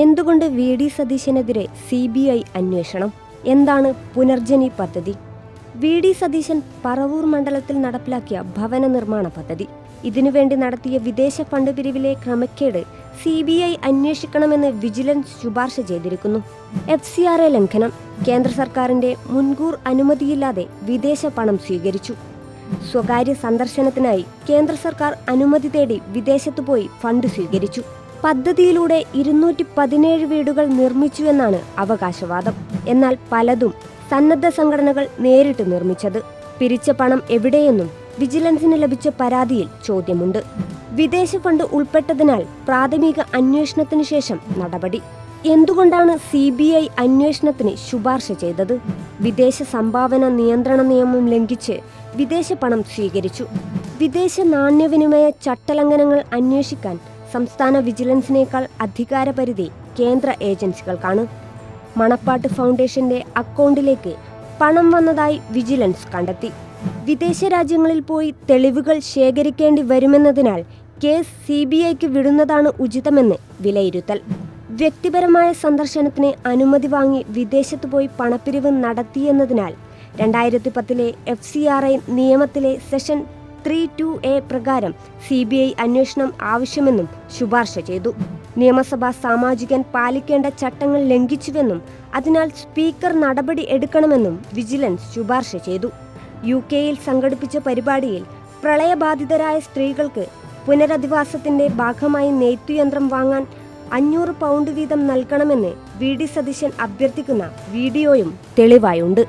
എന്തുകൊണ്ട് VD. സതീശനെതിരെ CBI അന്വേഷണം? എന്താണ് പുനർജനി പദ്ധതി? വി.ഡി. സതീശൻ പറവൂർ മണ്ഡലത്തിൽ നടപ്പിലാക്കിയ ഭവന നിർമ്മാണ പദ്ധതി. ഇതിനുവേണ്ടി നടത്തിയ വിദേശ ഫണ്ട് പിരിവിലെ ക്രമക്കേട് CBI അന്വേഷിക്കണമെന്ന് വിജിലൻസ് ശുപാർശ ചെയ്തിരിക്കുന്നു. FCRA ലംഘനം. കേന്ദ്ര സർക്കാരിന്റെ മുൻകൂർ അനുമതിയില്ലാതെ വിദേശ പണം സ്വീകരിച്ചു. സ്വകാര്യ സന്ദർശനത്തിനായി കേന്ദ്ര സർക്കാർ അനുമതി തേടി വിദേശത്തു പോയി ഫണ്ട് സ്വീകരിച്ചു. പദ്ധതിയിലൂടെ 217 വീടുകൾ നിർമ്മിച്ചുവെന്നാണ് അവകാശവാദം. എന്നാൽ പലതും സന്നദ്ധ സംഘടനകൾ നേരിട്ട് നിർമ്മിച്ചത്. പിരിച്ച പണം എവിടെയെന്നും വിജിലൻസിന് ലഭിച്ച പരാതിയിൽ ചോദ്യമുണ്ട്. വിദേശ ഫണ്ട് ഉൾപ്പെട്ടതിനാൽ പ്രാഥമിക അന്വേഷണത്തിന് ശേഷം നടപടി. എന്തുകൊണ്ടാണ് CBI അന്വേഷണത്തിന് ശുപാർശ ചെയ്തത്? വിദേശ സംഭാവന നിയന്ത്രണ നിയമം ലംഘിച്ച് വിദേശ പണം സ്വീകരിച്ചു. വിദേശ നാണ്യവിനിമയ ചട്ടലംഘനങ്ങൾ അന്വേഷിക്കാൻ സംസ്ഥാന വിജിലൻസിനേക്കാൾ അധികാരപരിധി കേന്ദ്ര ഏജൻസികൾക്കാണ്. മണപ്പാട്ട് ഫൗണ്ടേഷന്റെ അക്കൗണ്ടിലേക്ക് പണം വന്നതായി വിജിലൻസ് കണ്ടെത്തി. വിദേശ രാജ്യങ്ങളിൽ പോയി തെളിവുകൾ ശേഖരിക്കേണ്ടി വരുമെന്നതിനാൽ കേസ് CBIക്ക് വിടുന്നതാണ് ഉചിതമെന്ന് വിലയിരുത്തൽ. വ്യക്തിപരമായ സന്ദർശനത്തിന് അനുമതി വാങ്ങി വിദേശത്ത് പോയി പണപ്പിരിവ് നടത്തിയെന്നതിനാൽ 2010 FCRA നിയമത്തിലെ സെഷൻ 32A പ്രകാരം CBI അന്വേഷണം ആവശ്യമെന്നും ശുപാർശ ചെയ്തു. നിയമസഭാ സാമാജികൻ പാലിക്കേണ്ട ചട്ടങ്ങൾ ലംഘിച്ചുവെന്നും അതിനാൽ സ്പീക്കർ നടപടി എടുക്കണമെന്നും വിജിലൻസ് ശുപാർശ ചെയ്തു. UK-യിൽ സംഘടിപ്പിച്ച പരിപാടിയിൽ പ്രളയബാധിതരായ സ്ത്രീകൾക്ക് പുനരധിവാസത്തിന്റെ ഭാഗമായി നെയ്ത്തുയന്ത്രം വാങ്ങാൻ 500 പൗണ്ട് വീതം നൽകണമെന്ന് വി.ഡി. സതീശൻ അഭ്യർത്ഥിക്കുന്ന വീഡിയോയും തെളിവായുണ്ട്.